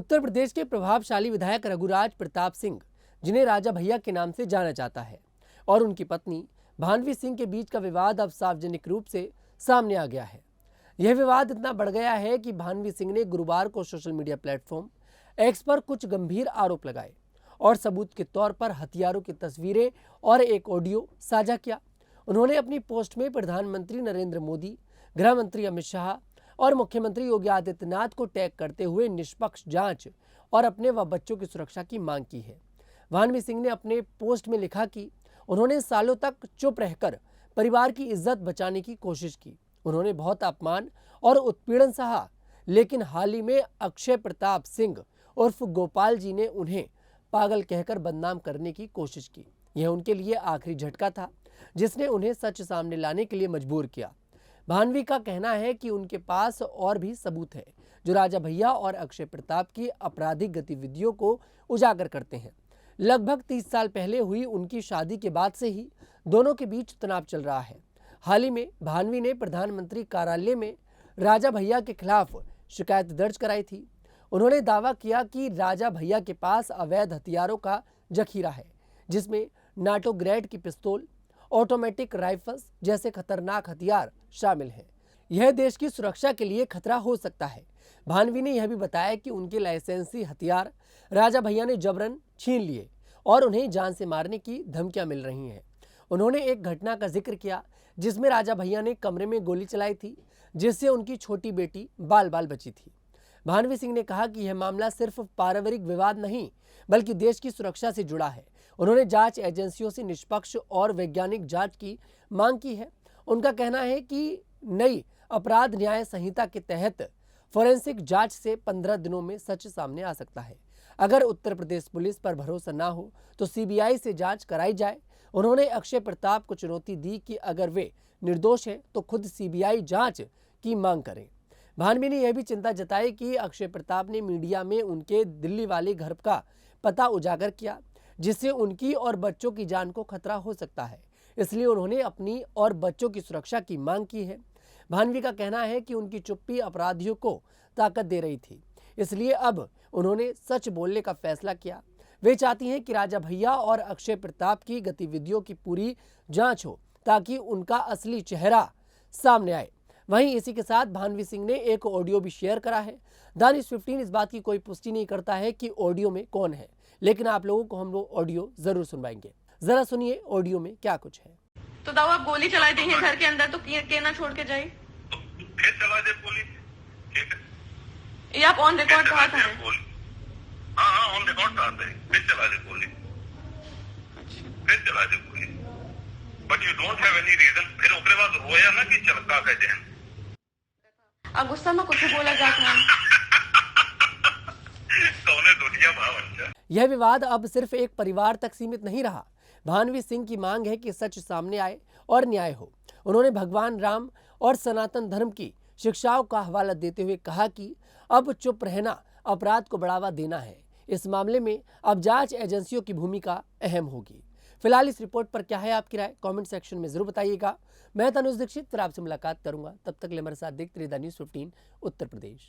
उत्तर प्रदेश के प्रभावशाली विधायक रघुराज प्रताप सिंह, जिन्हें राजा भैया के नाम से जाना जाता है, और उनकी पत्नी भानवी सिंह के बीच का विवाद अब सार्वजनिक रूप से सामने आ गया है। यह विवाद इतना बढ़ गया है कि भानवी सिंह ने गुरुवार को सोशल मीडिया प्लेटफॉर्म एक्स पर कुछ गंभीर आरोप लगाए और सबूत के तौर पर हथियारों की तस्वीरें और एक ऑडियो साझा किया। उन्होंने अपनी पोस्ट में प्रधानमंत्री नरेंद्र मोदी, गृह मंत्री अमित शाह और मुख्यमंत्री योगी आदित्यनाथ को टैग करते हुए निष्पक्ष जांच और अपने व बच्चों की सुरक्षा की मांग की है। भानवी सिंह ने अपने पोस्ट में लिखा कि उन्होंने सालों तक चुप रहकर परिवार की इज्जत बचाने की कोशिश की। उन्होंने बहुत अपमान और उत्पीड़न सहा, लेकिन हाल ही में अक्षय प्रताप सिंह उर्फ गोपाल जी ने उन्हें पागल कहकर बदनाम करने की कोशिश की। यह उनके लिए आखिरी झटका था, जिसने उन्हें सच सामने लाने के लिए मजबूर किया। भानवी का कहना है कि उनके पास और भी सबूत है जो राजा भैया और अक्षय प्रताप की आपराधिक गतिविधियों को उजागर करते हैं। लगभग 30 साल पहले हुई उनकी शादी के बाद से ही दोनों के बीच तनाव चल रहा है। हाल ही में भानवी ने प्रधानमंत्री कार्यालय में राजा भैया के खिलाफ शिकायत दर्ज कराई थी। उन्होंने दावा किया कि राजा भैया के पास अवैध हथियारों का जखीरा है, जिसमें नाटो ग्रेड की पिस्तौल, ऑटोमेटिक राइफल्स जैसे खतरनाक हथियार शामिल हैं। यह देश की सुरक्षा के लिए खतरा हो सकता है। भानवी ने यह भी बताया कि उनके लाइसेंसी हथियार राजा भैया ने जबरन छीन लिए और उन्हें जान से मारने की धमकियां मिल रही हैं। उन्होंने एक घटना का जिक्र किया जिसमें राजा भैया ने कमरे में गोली चलाई थी, जिससे उनकी छोटी बेटी बाल बाल बची थी। भानवी सिंह ने कहा कि यह मामला सिर्फ पारिवारिक विवाद नहीं, बल्कि देश की सुरक्षा से जुड़ा है। उन्होंने जांच एजेंसियों से निष्पक्ष और वैज्ञानिक जांच की मांग की है। उनका कहना है कि नई अपराध न्याय संहिता के तहत फोरेंसिक जांच से 15 दिनों में सच सामने आ सकता है। अगर उत्तर प्रदेश पुलिस पर भरोसा ना हो तो सीबीआई से जांच कराई जाए। उन्होंने अक्षय प्रताप को चुनौती दी कि अगर वे निर्दोष हैं तो खुद सीबीआई जांच की मांग करें। भानवी ने यह भी चिंता जताई कि अक्षय प्रताप ने मीडिया में उनके दिल्ली वाले घर का पता उजागर किया, जिससे उनकी और बच्चों की जान को खतरा हो सकता है। इसलिए उन्होंने अपनी और बच्चों की सुरक्षा की मांग की है। भानवी का कहना है कि उनकी चुप्पी अपराधियों को ताकत दे रही थी, इसलिए अब उन्होंने सच बोलने का फैसला किया। वे चाहती हैं कि राजा भैया और अक्षय प्रताप की गतिविधियों की पूरी जांच हो, ताकि उनका असली चेहरा सामने आए। वहीं इसी के साथ भानवी सिंह ने एक ऑडियो भी शेयर करा है। दानिश15 इस बात की कोई पुष्टि नहीं करता है कि ऑडियो में कौन है, लेकिन आप लोगों को हम लोग ऑडियो जरूर सुनवाएंगे। जरा सुनिए ऑडियो में क्या कुछ है। तो दाऊ आप गोली चला दी है घर के अंदर, तो के ना छोड़ के जाए, फिर चला दे पुलिस। ये आप ऑन रिकॉर्ड कहा था? हाँ ऑन रिकॉर्ड कहा था, फिर चला दे पुलिस। फिर चला दे police, but you don't have any reason. फिर उसके बाद रोया ना कि चलता का जहन अब गुस्सा में कुछ बोला जाता है। कौने दुनिया भाव। यह विवाद अब सिर्फ एक परिवार तक सीमित नहीं रहा। भानवी सिंह की मांग है कि सच सामने आए और न्याय हो। उन्होंने भगवान राम और सनातन धर्म की शिक्षाओं का हवाला देते हुए कहा कि अब चुप रहना अपराध को बढ़ावा देना है। इस मामले में अब जांच एजेंसियों की भूमिका अहम होगी। फिलहाल इस रिपोर्ट पर क्या है आपकी राय, कमेंट सेक्शन में जरूर बताइएगा। मैं तनुज दीक्षित फिर आपसे मुलाकात करूंगा। तब तक ले मेरे साथ देखते रहिए न्यूज़ 15 उत्तर प्रदेश।